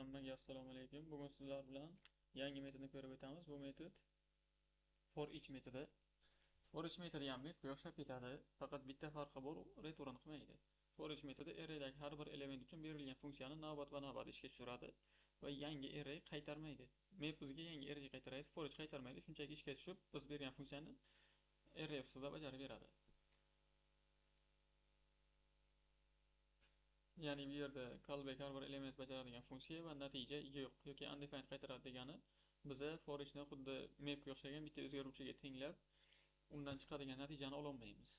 Hammaga assalomu alaykum. Bugun sizlar bilan yangi metodni ko'rib o'tamiz. Bu metod for each metodi. For each metodi ham metodga o'xshab ketadi, faqat bitta farqi bor, u return qilmaydi. For each metodi arraydagi har bir element uchun berilgan funksiyani navbat va navbat ishga tushiradi va yangi array qaytarmaydi. Map bizga yangi array qaytaradi, for each qaytarmaydi. Shunchaki ishga tushib, biz bergan funksiyani array ustida bajarib beradi. Ya'ni bu yerda callback har bir element bajaradigan funksiya va natija yo'q yoki undefined qaytaradi degani biza for eachni xuddi mapga o'xshagan bitta o'zgaruvchiga tenglab undan chiqadigan natijani ololmaymiz.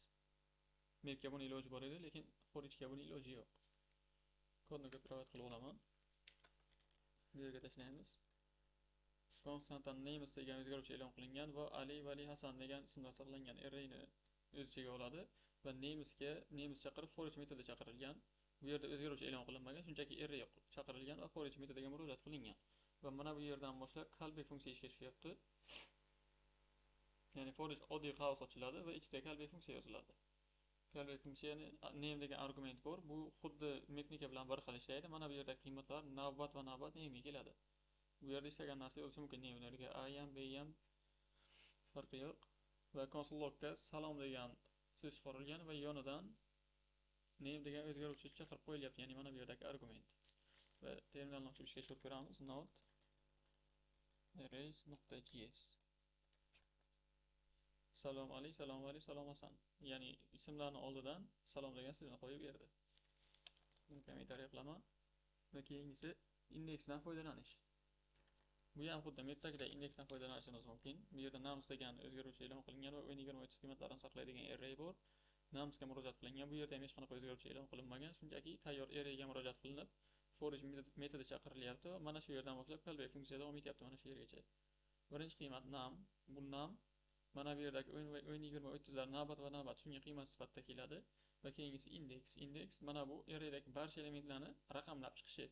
Mapga buni iloji bor edi, lekin for eachga buni iloji yo'q. Kodni ko'proq qilib olaman. Bu yerga tashlaymiz. Constantdan names degan o'zgaruvchi e'lon qilingan va Ali va Ali Hasan degan ismlar saqlangan arrayni o'z ichiga oladi va names chaqirib for each metodi chaqirilgan. Bu yerda o'zgaruvchi e'lon qilinmagan, shunchaki array chaqirilgan va for each metodiga murojaat qilingan. Va mana bu yerdan boshlab callback funksiya ishga tushyapti. Ya'ni for each oddiy qaos ochiladi va ichida callback funksiya yoziladi. Callback funksiyani name degan argument bor. Bu xuddi mapniki bilan bir xil ishlaydi. Mana bu yerdagi qiymatlar navbat va navbat name'ga keladi. Bu yerda istagan narsa yozish mumkin name'larga a ham b ham farqi yo'q. Va console logga salom degan so'z chiqarilgan va yonidan name degan o'zgaruvchi chaqirib qo'yilyapti, ya'ni mana bu yerdagi argument. Va terminalni ochib ishga tushirib ko'ramiz. Node arrays.js salom Ali, salom Ali, salom Hasan. Ya'ni ismlarni oldidan salom degan so'zni qo'yib berdi. Buni kommentariy qilaman. Va keyingisi indeksdan foydalanish. Bu ham xuddi mapdagidek indeksdan foydalanishimiz mumkin. Bu yerda nums degan o'zgaruvchi e'lon qilingan va o'yin 20 qiymatlarini saqlaydigan array bor. Numsga murojaat qilingan. Bu yerda ham hech qanaqa o'zgaruvchi e'lon qilinmagan, shunchaki tayyor arrayga murojaat qilinib, for each metodi chaqirilyapti va mana shu yerdan boshlab callback funksiya davom etyapti mana shu yergacha. Birinchi qiymat num, bu num mana bu yerdagi o'yin 20-30lar navbat va navbat shunga qiymat sifatida keladi va keyingisi indeks mana bu arraydagi barcha elementlarni raqamlab chiqishi.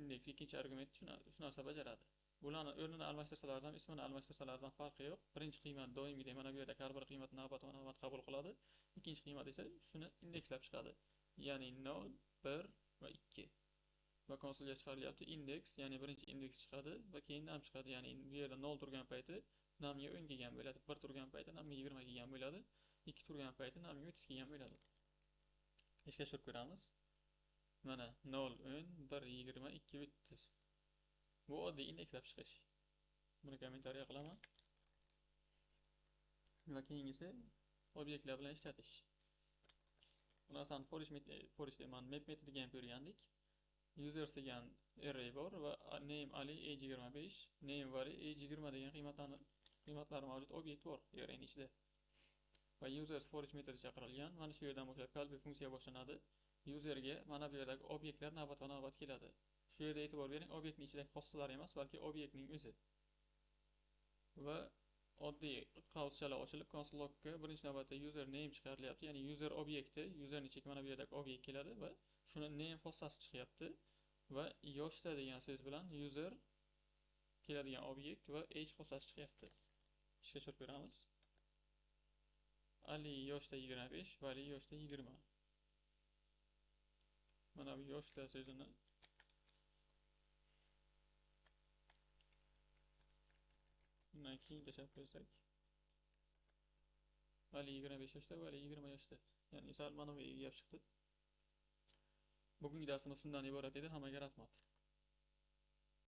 Indeks ikkinchi argument shu narsa bajaradi. Bularni o'rnini almashtirsalar ham, ismini almashtirsalar ham farqi yo'q. Birinchi qiymat doimiydek mana bu yerda har bir qiymat navbat va navbat qabul qiladi. Ikkinchi qiymat esa shuni indekslab chiqadi. Ya'ni 0, 1 va 2. Va konsolga chiqarilyapti indeks, ya'ni birinchi indeks chiqadi va keyin num chiqadi. Ya'ni bu yerda 0 turgan payti numga 10 kelgan bo'ladi, 1 turgan payti numga 20 kelgan bo'ladi, 2 turgan payti numga 30 kelgan bo'ladi. Ishga tushirib ko'ramiz. Mana 0, 10, 1, 20, 2, 30. Bu oddiy indekslab chiqish. Buni kommentariy qilaman. Va keyingisi obyektlar bilan ishlatish. Buni aslida for each map metodiga ham ko'rgandik. Users degan array bor va name Ali age25, name vary age20 degan qiymatlar mavjud obyekt bor arrayning ichida. Va users for each metodi chaqirilgan. Mana shu yerdan boshlab callback funksiya boshlanadi. Userga mana bu yerdagi obyektlar navbat va navbat keladi. Shu yerda e'tibor bering, obyektning ichidagi xossalar emas, balki obyektning o'zi. Va oddiy qauschala ochilib console logga birinchi navbatda user name chiqarilyapti, ya'ni user obyekti, userning ichiga mana bu yerdagi obyekt keladi va shuni name xossasi chiqyapti va yoshda degan so'z bilan user keladigan obyekt va age xossasi chiqyapti. Ishga tushirib ko'ramiz. Ali yoshda 25, Vali yoshda 20. Mana bu yoshda so'zini bundan keyin tashlab qo'ysak, Ali 25 yoshda, Vali 20 yoshda. Ya'ni sal mana bu gap chiqdi. Bugungi darsimiz shundan iborat edi. Hammaga rahmat.